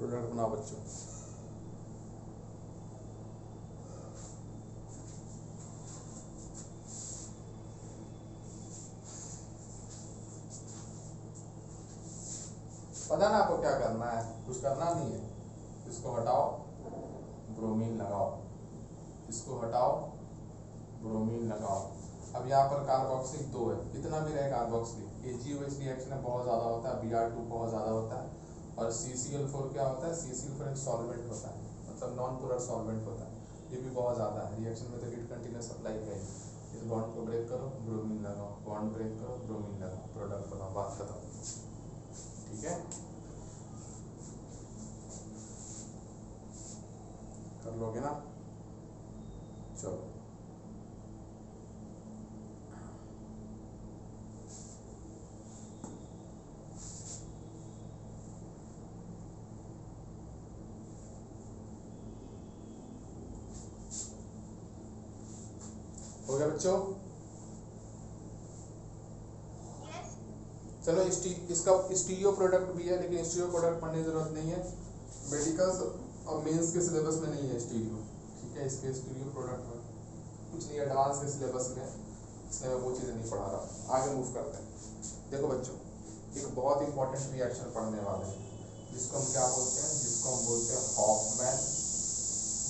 Product बनाओ बच्चों। पता ना आपको क्या करना है, कुछ करना नहीं है। इसको हटाओ, ब्रोमीन लगाओ, इसको हटाओ, ब्रोमीन लगाओ। अब यहाँ पर कार्बोक्सिलिक 2 है, इतना भी रहे कार्बोक्सिलिक। AgOH रिएक्शन में बहुत ज़्यादा होता है, Br2 बहुत ज़्यादा होता है, और CCl4 क्या होता है, CCl4 एक सॉल्वेंट होता है, मतलब नॉन पोलर सॉल्वेंट होता है, ये भी बहुत ज़्यादा है रिएक्शन में, तो हीट कंटिन्यूस सप्लाई है। इस बॉन्ड को ब्रेक करो, ब्रोमीन लगाओ, बॉन्ड ब्रेक करो, ब्रोमीन लगाओ, प्रोडक्ट बनाओ, बात खत्म। ठीक है, कर लोगे ना? चलो हो गया बच्चों? चलो इसका स्टीरियो प्रोडक्ट भी है, लेकिन स्टीरियो प्रोडक्ट पढ़ने की जरूरत नहीं है, मेडिकल और मेंस के सिलेबस में नहीं है स्टीरियो। ठीक है, इसके स्टीरियो प्रोडक्ट में कुछ नहीं, एडवांस के सिलेबस में, इसलिए मैं वो चीज़ें नहीं पढ़ा रहा। आगे मूव करते हैं। देखो बच्चों, एक बहुत इंपॉर्टेंट रिएक्शन पढ़ने वाले हैं, जिसको हम क्या बोलते हैं, जिसको हम बोलते हैं हॉफमैन।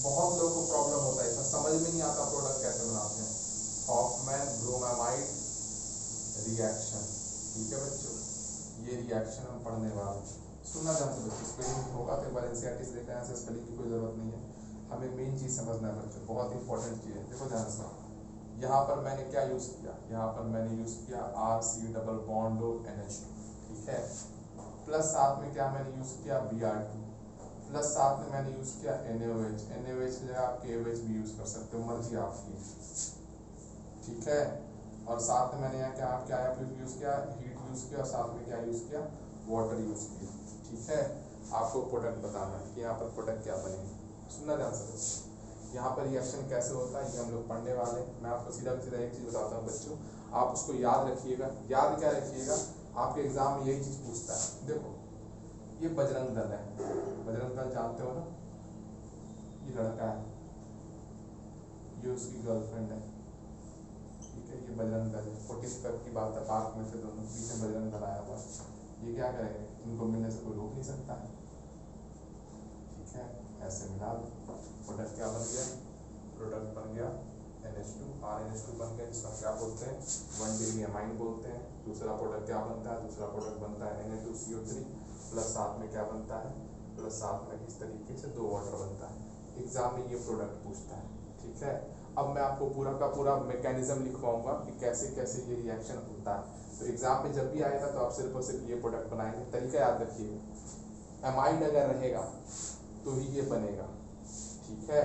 बहुत लोगों को प्रॉब्लम होता है, इसमें समझ में नहीं आता प्रोडक्ट कैसे बनाते हैं। Hofmann bromamide reaction. ठीक है बच्चों, ये रिएक्शन हम पढ़ने वाले हैं। सुनना ध्यान से बच्चों, स्पेलिंग होगा तो एक बार NCERT से देखना है, स्पेलिंग की कोई जरूरत नहीं है, हमें मेन चीज़ समझना है बच्चों, बहुत इंपॉर्टेंट चीज़ है। देखो ध्यान से, यहाँ पर मैंने क्या यूज़ किया, यहाँ पर मैंने यूज़ किया RC डबल बॉन्ड और NH2। ठीक है, प्लस साथ में क्या मैंने यूज़ किया, Br2, प्लस साथ में मैंने यूज़ किया NaOH। NaOH की जगह आप KOH भी यूज़ कर सकते हो, मर्जी आपकी। ठीक है, और साथ में मैंने यहाँ क्या यूज़ किया, हीट यूज़ किया, और साथ में क्या यूज़ किया, वाटर यूज़ किया। ठीक है, आपको प्रोडक्ट बताना है कि यहाँ पर प्रोडक्ट क्या बनेगा। सुनना ध्यान से, यहाँ पर रिएक्शन कैसे होता है ये हम लोग पढ़ने वाले हैं। मैं आपको सीधा एक चीज़ बताता हूँ बच्चों, आप उसको याद रखिएगा। याद क्या रखिएगा, आपके एग्जाम में यही चीज़ पूछता है। देखो, ये बजरंग दल है, बजरंग दल जानते हो ना, ये लड़का है, ये उसकी गर्लफ्रेंड है। ठीक है, ये बजरंग दल है, 45 की बात है, पार्क में थे दोनों, बीच में बजरंग दल आया हुआ है। ये क्या करेंगे, इनको मिलने से कोई रोक नहीं सकता है। ठीक है, ऐसे मिला दो, प्रोडक्ट क्या बन गया, प्रोडक्ट बन गया NH2, RNH2 बन गया, जिसका क्या बोलते हैं, 1 डिग्री अमाइन बोलते हैं। दूसरा प्रोडक्ट क्या बनता है, दूसरा प्रोडक्ट बनता है Na2CO3, प्लस साथ में क्या बनता है, प्लस साथ में इस तरीके से 2 वाटर बनता है। एग्जाम में ये प्रोडक्ट पूछता है। ठीक है, अब मैं आपको पूरा का पूरा मैकेनिज्म लिखवाऊंगा कि कैसे कैसे ये रिएक्शन होता है, तो एग्जाम में जब भी आएगा तो आप सिर्फ और सिर्फ ये प्रोडक्ट बनाएंगे। तरीका याद रखिएगा, एमाइड अगर रहेगा तो ही ये बनेगा। ठीक है,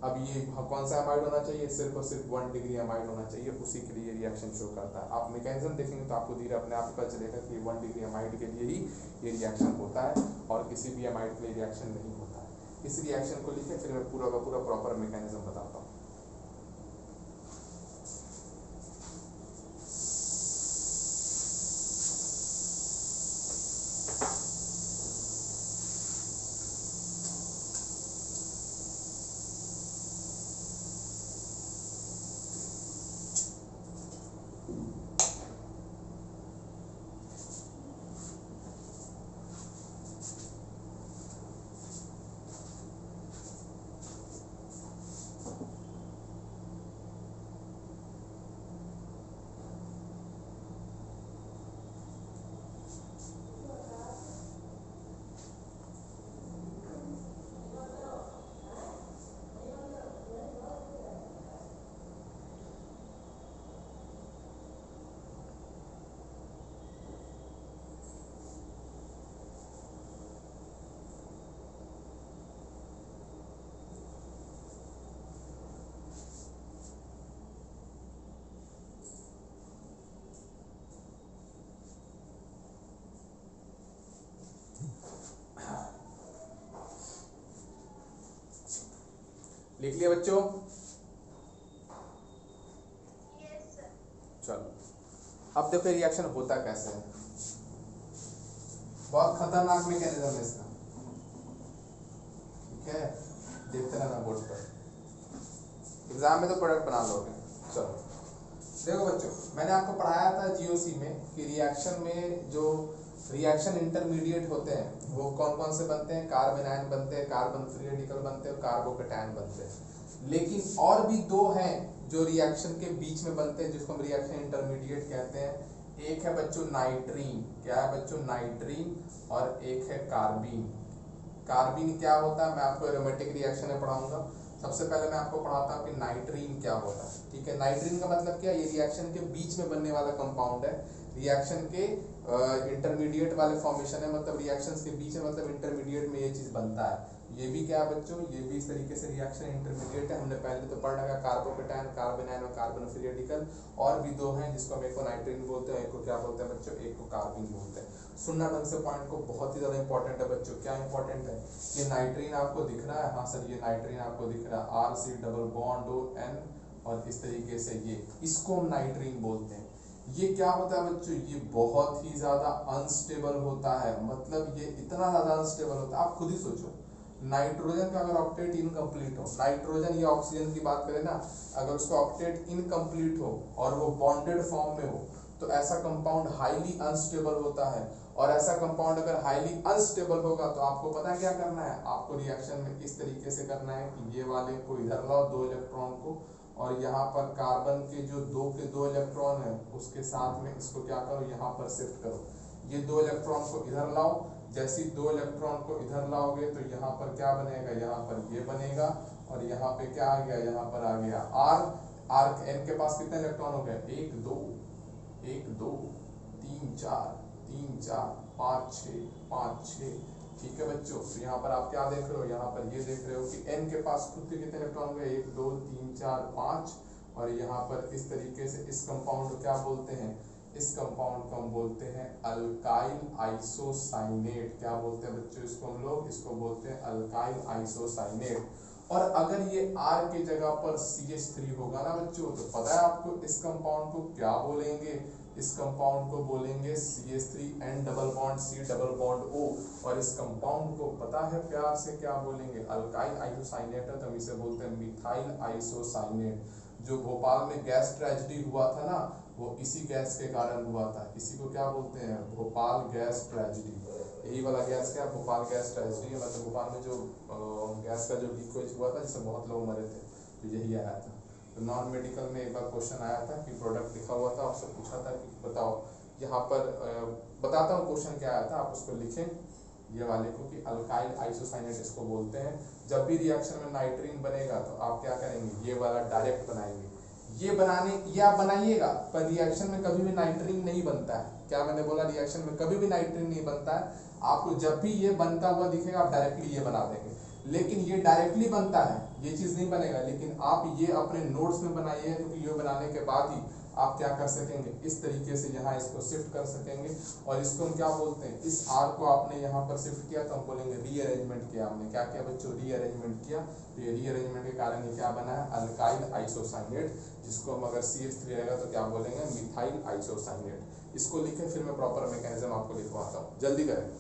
अब ये कौन सा एमाइड होना चाहिए, सिर्फ और सिर्फ 1 डिग्री एमाइड होना चाहिए, उसी के लिए रिएक्शन शो करता है। आप मैकेनिज्म देखेंगे तो आपको धीरे अपने आप पता चलेगा कि 1 डिग्री एमाइड के लिए ही ये रिएक्शन होता है, और किसी भी एमाइड के लिए रिएक्शन नहीं होता है। इस रिएक्शन को लिखे, फिर मैं पूरा का पूरा प्रॉपर मैकेनिज्म बताता हूँ। लिख लिया बच्चों? चलो, अब देखो रिएक्शन होता कैसे है, बहुत खतरनाक मैकेनिज्म है इसका। ठीक है, देखते रहना बोर्ड पर, एग्जाम में तो प्रोडक्ट बना लोगे। चलो देखो बच्चों, मैंने आपको पढ़ाया था जीओसी में कि रिएक्शन में जो रिएक्शन इंटरमीडिएट होते हैं वो कौन कौन से बनते हैं, कार्बन आयन बनते हैं, कार्बन फ्री रेडिकल बनते हैं और कार्बोकेटायन बनते हैं। लेकिन और भी दो हैं जो रिएक्शन के बीच में बनते हैं जिसको हम रिएक्शन इंटरमीडिएट कहते हैं। एक है बच्चों नाइट्रीन, क्या है बच्चों, नाइट्रीन, और एक है कार्बीन। कार्बीन क्या होता है मैं आपको एरोमेटिक रिएक्शन में पढ़ाऊंगा। सबसे पहले मैं आपको पढ़ाता हूँ कि नाइट्रीन क्या होता है। ठीक है, नाइट्रीन का मतलब क्या है, ये रिएक्शन के बीच में बनने वाला कंपाउंड है, रिएक्शन के इंटरमीडिएट वाले फॉर्मेशन है, मतलब रिएक्शंस के बीच में, मतलब इंटरमीडिएट में ये चीज बनता है। ये भी क्या है बच्चों, ये भी इस तरीके से रिएक्शन इंटरमीडिएट है। हमने पहले तो पढ़ रखा कार्बोकेटायन, कार्बन आयन और कार्बन फ्री रेडिकल। और भी दो हैं जिसको हम एक को नाइट्रीन बोलते हैं, एक को क्या बोलते हैं बच्चों, एक को कार्बीन बोलते हैं। सुनना ढंग से पॉइंट को, बहुत ही ज्यादा इंपॉर्टेंट है बच्चों। क्या इंपॉर्टेंट है, ये नाइट्रीन आपको दिख रहा है, हाँ सर ये नाइट्रीन आपको दिख रहा है, RC डबल बॉन्ड ON, और इस तरीके से ये, इसको हम नाइट्रीन बोलते हैं। ये क्या होता है बच्चों, ये बहुत ही ज्यादा अनस्टेबल होता है, मतलब ये इतना ज्यादा अनस्टेबल होता है, आप खुद ही सोचो नाइट्रोजन का अगर ऑक्टेट इनकम्प्लीट हो, नाइट्रोजन या ऑक्सीजन की बात करें ना, अगर उसका ऑक्टेट इनकम्प्लीट हो और वो बॉन्डेड फॉर्म में हो तो ऐसा कंपाउंड हाईली अनस्टेबल होता है। और ऐसा कंपाउंड अगर हाईली अनस्टेबल होगा तो आपको पता है क्या करना है, आपको रिएक्शन में इस तरीके से करना है कि ये वाले को इधर लाओ, 2 इलेक्ट्रॉन को, और यहाँ पर कार्बन के जो 2 इलेक्ट्रॉन है उसके साथ में इसको क्या करो, यहाँ पर शिफ्ट करो। ये 2 इलेक्ट्रॉन को इधर लाओ, जैसे 2 इलेक्ट्रॉन को इधर लाओगे तो यहाँ पर क्या बनेगा, यहाँ पर ये बनेगा, और यहाँ पे क्या आ गया, यहाँ पर आ गया R N के पास कितने इलेक्ट्रॉन हो गए, 1 2 1 2 3 4 3 4 5 6 5 6। ठीक है बच्चों, तो यहाँ पर आप क्या देख रहे हो, यहाँ पर ये देख रहे हो कि N के पास खुद के कितने इलेक्ट्रॉन हो गए, 1 2 3 4 5, और यहाँ पर इस तरीके से इस कंपाउंड को क्या बोलते हैं, इस कंपाउंड को हम बोलते हैं अल्काइल आइसोसाइनेट। क्या बोलते हैं बच्चों इसको हम लोग, इसको बोलते हैं अल्काइल आइसोसाइनेट। और अगर ये R की जगह पर CH3 होगा ना बच्चों, तो पता है आपको इस कंपाउंड को क्या बोलेंगे, इस कंपाउंड को बोलेंगे CH3N double bond C double bond O। और इस कंपाउंड को पता है प्यार से क्या बोलेंगे, अल्काइल आइसोसाइनेट है तो हम इसे बोलते हैं मिथाइल आइसोसाइनेट। जो भोपाल में गैस ट्रेजेडी हुआ था ना, वो इसी गैस के कारण हुआ था। इसी को क्या बोलते हैं, भोपाल गैस ट्रेजेडी। यही वाला गैस क्या, भोपाल गैस ट्रेजेडी है, मतलब भोपाल में जो गैस का जो लीकेज हुआ था जिससे बहुत लोग मरे थे, तो यही आया था। तो नॉन मेडिकल में एक बार क्वेश्चन आया था कि प्रोडक्ट लिखा हुआ था, आपसे पूछा था कि बताओ, यहाँ पर बताता हूँ क्वेश्चन क्या आया था, आप उसको लिखें ये वाले को कि अल्काइल आइसोसाइनेट इसको बोलते हैं। जब भी रिएक्शन में नाइट्रीन बनेगा तो आप क्या करेंगे, ये वाला डायरेक्ट बनाएंगे। ये आप बनाइएगा, पर रिएक्शन में कभी भी नाइट्रीन नहीं बनता है। क्या मैंने बोला, रिएक्शन में कभी भी नाइट्रीन नहीं बनता है। आपको जब भी ये बनता हुआ दिखेगा आप डायरेक्टली ये बना देंगे, लेकिन ये डायरेक्टली बनता है, ये चीज नहीं बनेगा। लेकिन आप ये अपने नोट्स में बनाइए, क्योंकि ये बनाने के बाद ही आप क्या कर सकेंगे, इस तरीके से यहाँ इसको शिफ्ट कर सकेंगे। और इसको हम क्या बोलते हैं, इस R को आपने यहाँ पर शिफ्ट किया तो हम बोलेंगे रीअरेंजमेंट किया हमने। क्या किया बच्चों, रीअरेंजमेंट किया। तो ये रीअरेंजमेंट के कारण ये क्या बना है, अल्काइल आइसोसाइनेट, जिसको हम अगर CH3 रहेगा तो क्या बोलेंगे, मिथाइल आइसोसाइनेट। इसको लिखे, फिर मैं प्रॉपर मैकेनिज्म आपको लिखवाता हूँ, जल्दी करें।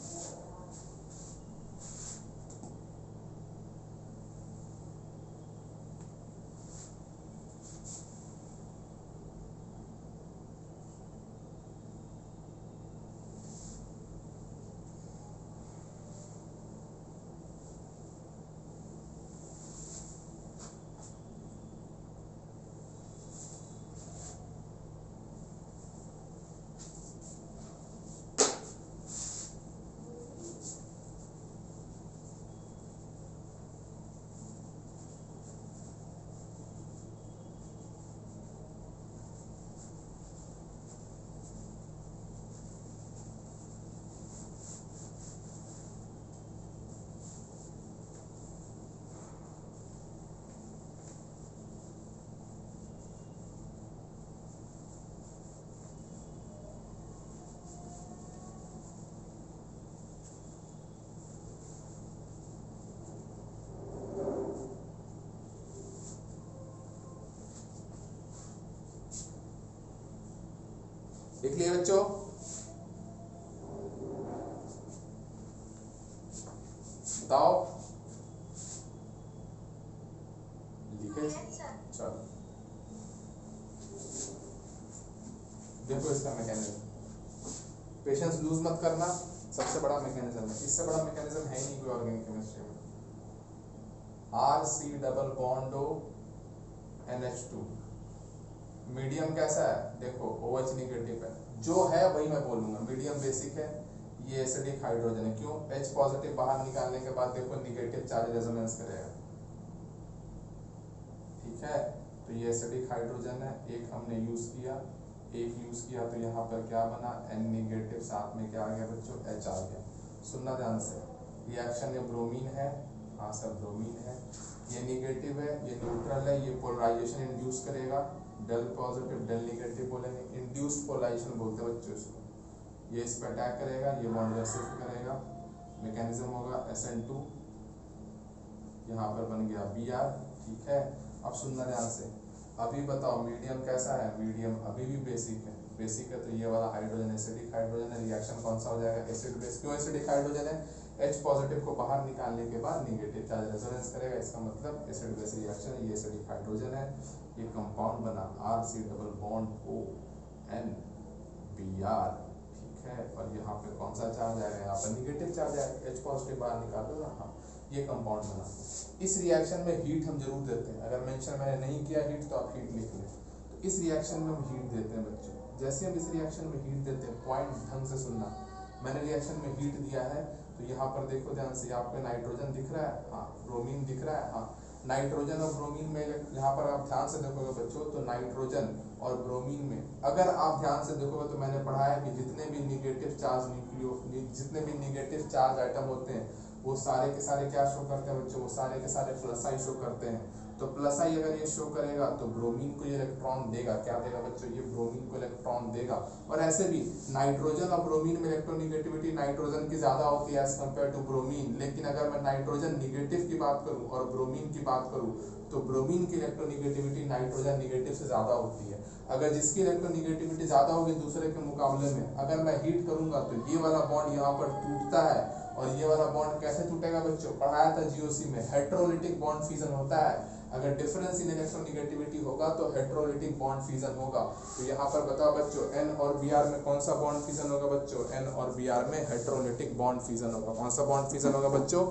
लिख लिए बच्चों, बताओ। लीकेज। चलो देखो इसका मैकेनिज्म, पेशेंस लूज मत करना, सबसे बड़ा मैकेनिज्म है, इससे बड़ा मैकेनिज्म है ही नहीं कोई ऑर्गेनिक केमिस्ट्री में। RC double bond O NH2, medium कैसा है देखो OH निगेटिव है, जो है वही मैं बोलूंगा, मीडियम बेसिक है, ये एसिडिक हाइड्रोजन है, क्यों H पॉजिटिव बाहर निकालने के बाद देखो निगेटिव चार्ज रेजोनेंस करेगा, ठीक है। तो ये एसिडिक हाइड्रोजन है, एक हमने यूज किया, एक यूज किया तो यहाँ पर क्या बना N निगेटिव, साथ में क्या आ गया बच्चों H आ गया। सुनना ध्यान से, रिएक्शन में ब्रोमीन है, हाँ सर ब्रोमीन है, ये निगेटिव है, ये न्यूट्रल है, ये पोलराइजेशन इंड्यूस करेगा, डेल पॉजिटिव डेल निगेटिव बोलेंगे, इंड्यूस्ड पोलराइजेशन बोलते हैं बच्चों इसको। ये इस पर अटैक करेगा, ये बॉन्ड शिफ्ट करेगा, मैकेनिज्म होगा SN2, यहाँ पर बन गया Br, ठीक है। अब सुनना ध्यान से, अभी बताओ मीडियम कैसा है, मीडियम अभी भी बेसिक है, बेसिक है तो ये वाला हाइड्रोजन एसिडिक हाइड्रोजन है, रिएक्शन कौन सा हो जाएगा एसिड बेस, क्यों एसिडिक हाइड्रोजन है, H पॉजिटिव को बाहर निकालने के बाद निगेटिव चार्ज रेजोनेंस करेगा, इसका मतलब एसिड बेस रिएक्शन है, ये एसिडिक हाइड्रोजन है, ये कंपाउंड बना RC double bond O N Br, ठीक है। और यहाँ पे कौन सा चार्ज आएगा, यहाँ पर निगेटिव चार्ज आएगा, H पॉजिटिव बाहर निकाल दो ना, हाँ ये कंपाउंड बना। इस रिएक्शन में हीट हम जरूर देते हैं, अगर मेंशन मैंने नहीं किया हीट तो आप हीट लिख लें, तो इस रिएक्शन में हम हीट देते हैं बच्चों। जैसे हम इस रिएक्शन में हीट देते हैं, पॉइंट ढंग से सुनना, मैंने रिएक्शन में हीट दिया है तो यहाँ पर देखो ध्यान से, आपको नाइट्रोजन दिख रहा है, हाँ ब्रोमीन दिख रहा है, हाँ नाइट्रोजन और ब्रोमीन में, यहाँ पर आप ध्यान से देखोगे बच्चों तो नाइट्रोजन और ब्रोमीन में अगर आप ध्यान से देखोगे तो मैंने पढ़ा है कि जितने भी निगेटिव चार्ज जितने भी निगेटिव चार्ज आइटम होते हैं वो सारे के सारे क्या शो करते हैं बच्चों, वो सारे के सारे प्लस आई शो करते हैं। तो प्लस आई अगर ये शो करेगा तो ब्रोमीन को ये इलेक्ट्रॉन देगा, क्या देगा बच्चों, ये ब्रोमीन को इलेक्ट्रॉन देगा। और ऐसे भी नाइट्रोजन और ब्रोमीन में इलेक्ट्रोनिगेटिविटी नाइट्रोजन की ज्यादा होती है एज कम्पेयर टू ब्रोमीन, लेकिन अगर मैं नाइट्रोजन निगेटिव की बात करूं और ब्रोमीन की बात करूं तो ब्रोमीन की इलेक्ट्रोनिगेटिविटी नाइट्रोजन निगेटिव से ज्यादा होती है। अगर जिसकी इलेक्ट्रोनिगेटिविटी ज्यादा होगी दूसरे के मुकाबले में, अगर मैं हीट करूंगा तो ये वाला बॉन्ड यहाँ पर टूटता है, और ये वाला बॉन्ड कैसे टूटेगा बच्चों, पढ़ाया था जीओसी में, हेटेरोलिटिक बॉन्ड फिजन होता है। अगर डिफरेंस इन इलेक्ट्रोनिगेटिविटी होगा तो हेटेरोलिटिक बॉन्ड फिजन होगा। तो यहाँ पर बताओ बच्चों N और Br में कौन सा बॉन्ड फिजन होगा बच्चों, N और Br में हेटेरोलिटिक बॉन्ड फिजन होगा। कौन सा बॉन्ड फिजन होगा बच्चों,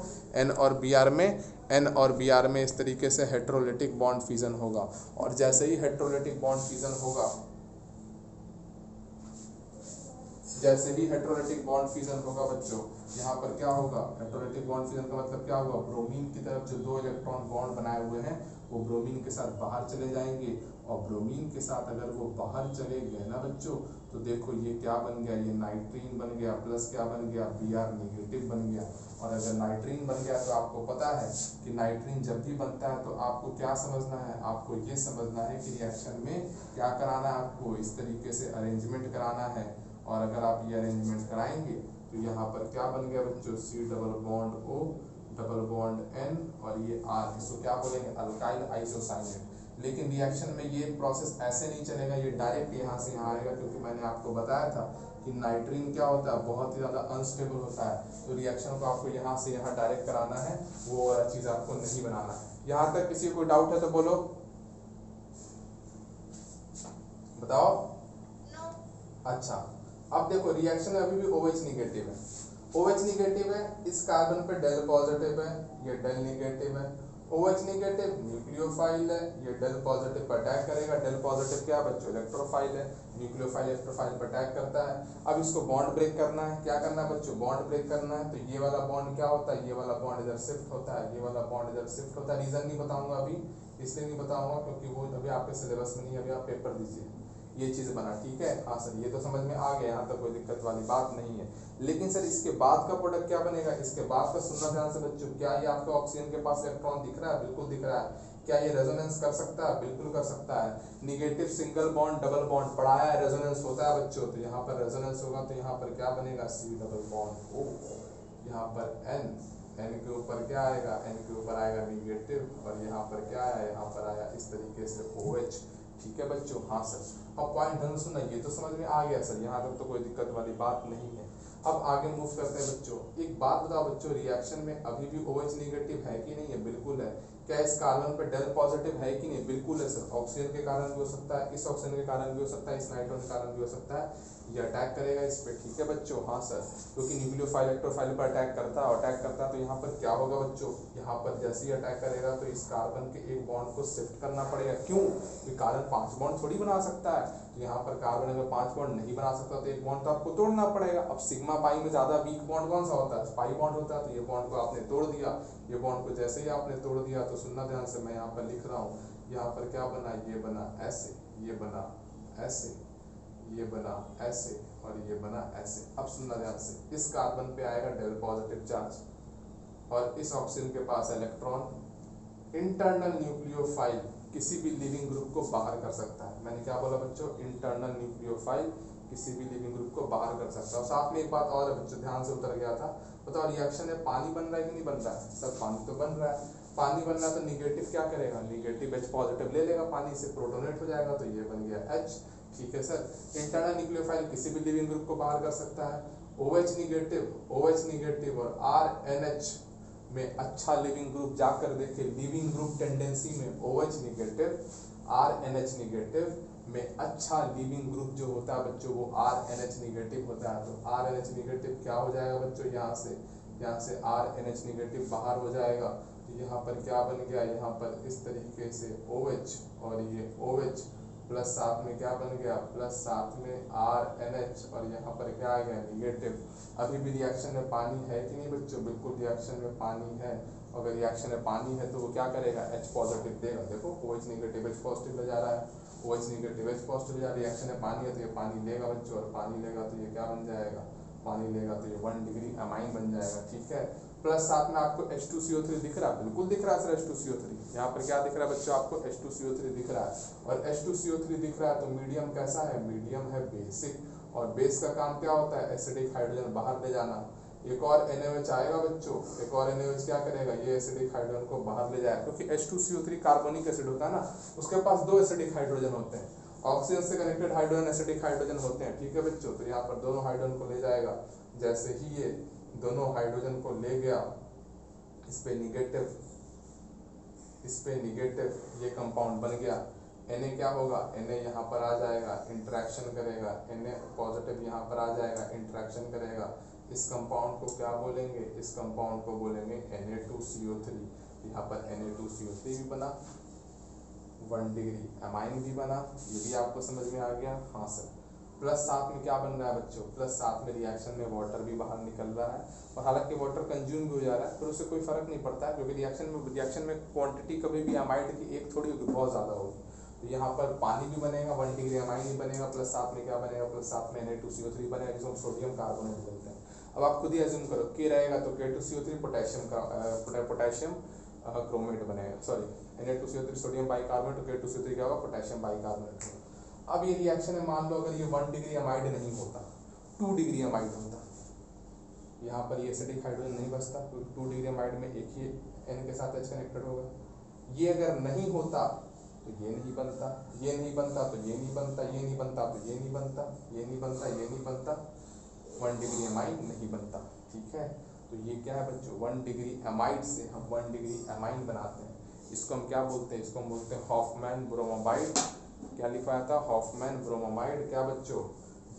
N और Br में, N और Br में इस तरीके से हेटेरोलिटिक बॉन्ड फिजन होगा। और जैसे ही हेटेरोलिटिक बॉन्ड फिजन होगा, जैसे ही हेटेरोलिटिक बॉन्ड फिजन होगा बच्चों, यहाँ पर क्या होगा, हेटेरोलिटिक बॉन्ड फिजन का मतलब क्या होगा, ब्रोमीन की तरफ जो दो इलेक्ट्रॉन बॉन्ड बनाए हुए हैं वो ब्रोमीन के साथ बाहर चले जाएंगे, और ब्रोमीन के साथ अगर वो बाहर चले गए ना बच्चों तो देखो ये क्या बन गया, ये नाइट्रीन बन गया, प्लस क्या बन गया, Br नेगेटिव बन गया। और अगर नाइट्रीन बन गया तो आपको पता है कि नाइट्रीन जब भी बनता है तो आपको क्या समझना है, आपको ये समझना है कि रिएक्शन में क्या कराना है, आपको इस तरीके से अरेंजमेंट कराना है। और अगर आप ये अरेंजमेंट कराएंगे तो यहाँ पर क्या बन गया बच्चों, C double bond O double bond N और ये R, इसको क्या बोलेंगे, अल्काइल आइसोसाइनेट। लेकिन रिएक्शन में ये प्रोसेस ऐसे नहीं चलेगा, ये डायरेक्ट यहाँ से यहाँ आएगा, क्योंकि मैंने आपको बताया था कि नाइट्रीन क्या होता है, बहुत ही ज़्यादा अनस्टेबल होता है। तो रिएक्शन को आपको यहाँ से यहाँ डायरेक्ट कराना है, वो वाला चीज़ आपको नहीं बनाना है। यहाँ तक किसी को डाउट है तो बोलो, बताओ। अच्छा अब देखो रिएक्शन में अभी भी OH निगेटिव है, OH निगेटिव है, इस कार्बन पे डेल पॉजिटिव है, ये डेल निगेटिव है। OH निगेटिव न्यूक्लियोफाइल है, ये डेल पॉजिटिव पर अटैक करेगा, डेल पॉजिटिव क्या बच्चों, इलेक्ट्रोफाइल है, न्यूक्लियोफाइल इलेक्ट्रोफाइल पर अटैक करता है। अब इसको बॉन्ड ब्रेक करना है, क्या करना है बच्चों, बॉन्ड ब्रेक करना है। तो ये वाला बॉन्ड क्या होता है, ये वाला बॉन्ड इधर शिफ्ट होता है, ये वाला बॉन्ड इधर शिफ्ट होता है। रीजन नहीं बताऊंगा अभी, इसलिए नहीं बताऊंगा क्योंकि वो अभी आपके सिलेबस में नहीं है, अभी आप पेपर दीजिए। ये चीज़ बना, ठीक है, हाँ सर ये तो समझ में आ गया, यहाँ तक कोई दिक्कत वाली बात नहीं है। लेकिन सर इसके बाद का प्रोडक्ट क्या बनेगा, इसके बाद का सुनना ध्यान से बच्चों, क्या ये आपका ऑक्सीजन के पास इलेक्ट्रॉन दिख रहा है, बिल्कुल दिख रहा है। क्या ये रेजोनेंस कर सकता है, बिल्कुल कर सकता है। Negative single bond double bond पढ़ाया है, रेजोनेंस होता है बच्चों, तो यहाँ पर रेजोनेंस होगा तो यहाँ पर क्या बनेगा, C डबल बॉन्ड O, यहाँ पर N के ऊपर क्या आएगा, N के ऊपर आएगा निगेटिव, और यहाँ पर क्या आया, यहाँ पर आया इस तरीके से OH, ठीक है बच्चों। हाँ सर अब पॉइंट ढंग सुना, ये तो समझ में आ गया सर, यहाँ तक तो कोई दिक्कत वाली बात नहीं है। अब आगे मूव करते हैं बच्चों। एक बात बताओ बच्चों, रिएक्शन में अभी भी OH निगेटिव है कि नहीं है? बिल्कुल है। क्या इस कार्बन पे डेल पॉजिटिव है कि नहीं? बिल्कुल है सर। ऑक्सीजन के कारण भी हो सकता है, इस ऑक्सीजन के कारण भी हो सकता है, इस नाइट्रोजन के कारण भी हो सकता है। ये अटैक करेगा इस पे, ठीक है बच्चों? हाँ सर, क्योंकि न्यूक्लियोफाइल इलेक्ट्रोफाइल पर अटैक करता है, अटैक करता है तो यहाँ पर क्या होगा बच्चों? यहाँ पर जैसे ही अटैक करेगा तो इस कार्बन के एक बॉन्ड को शिफ्ट करना पड़ेगा। क्यों? क्योंकि कार्बन 5 बॉन्ड थोड़ी बना सकता है, तो यहाँ पर कार्बन अगर 5 बॉन्ड नहीं बना सकता तो एक बॉन्ड तो आपको तोड़ना पड़ेगा। अब सिग्मा पाई में ज्यादा वीक बॉन्ड कौन सा होता है? पाई बॉन्ड होता है। तो ये बॉन्ड को आपने तोड़ दिया, ये बॉन्ड को जैसे ही आपने तोड़ दिया तो सुनना ध्यान से, मैं यहाँ पर लिख रहा हूँ, यहाँ पर क्या बना? ये बना ऐसे, ये बना ऐसे, ये बना ऐसे और ये बना ऐसे। अब सुनना ध्यान से, इस कार्बन पे आएगा डेल पॉजिटिव चार्ज और इस ऑक्सीजन के पास इलेक्ट्रॉन। इंटरनल न्यूक्लियोफाइल किसी भी लिविंग ग्रुप को बाहर कर सकता है। मैंने क्या बोला बच्चों? इंटरनल न्यूक्लियोफाइल किसी भी लिविंग ग्रुप को बाहर कर सकता है। और साथ में एक बात और है बच्चों, ध्यान से उतर गया था। बताओ रिएक्शन में पानी बन रहा है कि नहीं बन रहा है? सर पानी तो बन रहा है। पानी बन रहा है तो निगेटिव क्या करेगा? निगेटिव H पॉजिटिव ले लेगा, पानी से प्रोटोनेट हो जाएगा, तो ये बन गया H, ठीक है सर। इंटरनल न्यूक्लियोफाइल किसी भी लिविंग ग्रुप को बाहर कर सकता है। OH निगेटिव और RNH में अच्छा लिविंग ग्रुप जाकर देखे, लिविंग ग्रुप टेंडेंसी में OH निगेटिव, RNH निगेटिव में अच्छा लिविंग ग्रुप जो होता है बच्चों वो RNH निगेटिव होता है। तो RNH निगेटिव क्या हो जाएगा बच्चों? यहाँ से RNH निगेटिव बाहर हो जाएगा, तो यहाँ पर क्या बन गया? यहाँ पर इस तरीके से OH और ये OH प्लस साथ में क्या बन गया? प्लस साथ में RNH और यहाँ पर क्या आ गया? निगेटिव। अभी भी रिएक्शन में पानी है कि नहीं बच्चों? बिल्कुल रिएक्शन में पानी है। अगर रिएक्शन में पानी है तो वो क्या करेगा? H पॉजिटिव देगा। देखो OH निगेटिव H पॉजिटिव ले जा रहा है, OH निगेटिव H पॉजिटिव ले जा रहा है। रिएक्शन में पानी है तो ये पानी लेगा बच्चों, और पानी लेगा तो ये क्या बन जाएगा? पानी लेगा तो ये 1 डिग्री अमाइन बन जाएगा, ठीक है। प्लस साथ में आपको H2CO3 दिख रहा है? बिल्कुल दिख रहा है सर H2CO3। यहाँ पर क्या दिख रहा है बच्चों? आपको H2CO3 दिख रहा है, और H2CO3 दिख रहा है तो मीडियम कैसा है? मीडियम है बेसिक, और बेस का काम क्या होता है? एसिडिक हाइड्रोजन बाहर ले जाना। एक और NaOH आएगा बच्चों, एक और NaOH क्या करेगा? ये एसिडिक हाइड्रोजन को बाहर ले जाएगा, क्योंकि H2CO3 कार्बोनिक एसिड होता है ना, उसके पास 2 एसिडिक हाइड्रोजन होते हैं। ऑक्सीजन से कनेक्टेड हाइड्रोजन एसिडिक हाइड्रोजन होते हैं, ठीक है बच्चों। तो यहाँ पर दोनों हाइड्रोजन को ले जाएगा, जैसे ही ये दोनों हाइड्रोजन को ले गया, इस पे निगेटिव ये कंपाउंड बन गया। Na क्या होगा? Na यहाँ पर आ जाएगा, इंटरेक्शन करेगा, Na पॉजिटिव यहाँ पर आ जाएगा, इंटरेक्शन करेगा। इस कंपाउंड को क्या बोलेंगे? इस कंपाउंड को बोलेंगे Na2CO3। यहाँ पर Na2CO3 भी बना, 1 डिग्री अमाइन भी बना, ये भी आपको समझ में आ गया? हाँ सर। प्लस साथ में क्या बन रहा है बच्चों? प्लस साथ में रिएक्शन में वाटर भी बाहर निकल रहा है, और हालांकि वाटर कंज्यूम भी हो जा रहा है, फिर उससे कोई फर्क नहीं पड़ता है, क्योंकि रिएक्शन में क्वांटिटी कभी भी अमाइड की एक थोड़ी होगी, बहुत ज़्यादा होगी। तो यहाँ पर पानी भी बनेगा, 1 डिग्री अमाइन ही बनेगा, प्लस साथ में क्या बनेगा? प्लस साथ में Na2CO3 बनेगा, जिसको हम सोडियम कार्बोनेट बोलते हैं। अब आप खुद ही एज्यूम करो, K रहेगा तो K2CO3 पोटेशियम क्रोमेट बनेगा, सॉरी Na2CO3 सोडियम बाइकार्बोनेट, तो K2CO3 क्या होगा? Potassium bicarbonate. अब ये रिएक्शन में मान लो अगर ये 1 डिग्री अमाइड नहीं होता, 2 डिग्री अमाइड होता, यहाँ पर ये एसिडिक हाइड्रोजन नहीं बचता, क्योंकि 2 डिग्री अमाइड में एक ही N के साथ H कनेक्टेड होगा। ये अगर नहीं होता तो ये नहीं बनता, ये नहीं बनता तो ये नहीं बनता, ये नहीं बनता तो ये नहीं बनता, ये नहीं बनता, ये नहीं बनता, 1 डिग्री अमाइड नहीं बनता, ठीक है। तो ये क्या है बच्चों? 1 डिग्री अमाइड से हम 1 डिग्री अमाइन बनाते हैं। इसको हम क्या बोलते हैं? इसको हम बोलते हैं हॉफमैन ब्रोमाइड। क्या लिखवाया था? Hoffmann bromide. क्या बच्चों?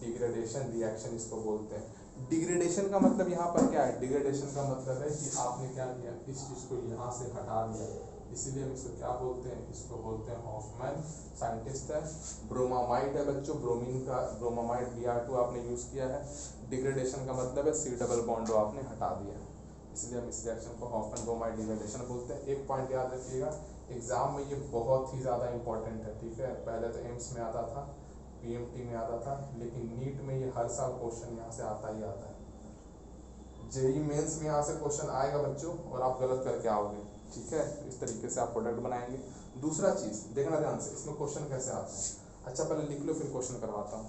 डिग्रेडेशन रिएक्शन इसको बोलते हैं। डिग्रेडेशन का मतलब यहाँ पर क्या है? डिग्रेडेशन का मतलब है कि आपने क्या किया? इस चीज को यहाँ से हटा दिया, इसीलिए हम इसको क्या बोलते हैं? इसको बोलते हैं हॉफमैन। साइंटिस्ट है। ब्रोमामाइड है बच्चों, ब्रोमीन का ब्रोमामाइड Br2 आपने यूज किया है। डिग्रेडेशन का मतलब है C डबल बॉन्ड आपने हटा दिया, इसलिए हम इस रिएक्शन को हॉफमैन ब्रोमाइड डिग्रेडेशन बोलते हैं। एक पॉइंट याद रखिएगा, एग्जाम में ये बहुत ही ज़्यादा इंपॉर्टेंट है, ठीक है। पहले तो एम्स में आता था, PMT में आता था, लेकिन नीट में ये हर साल क्वेश्चन यहाँ से आता ही आता है। जेईई मेंस में यहाँ से क्वेश्चन आएगा बच्चों, और आप गलत करके आओगे, ठीक है। इस तरीके से आप प्रोडक्ट बनाएंगे। दूसरा चीज़ देखना ध्यान से, इसमें क्वेश्चन कैसे आता है। अच्छा पहले लिख लो, फिर क्वेश्चन करवाता हूँ।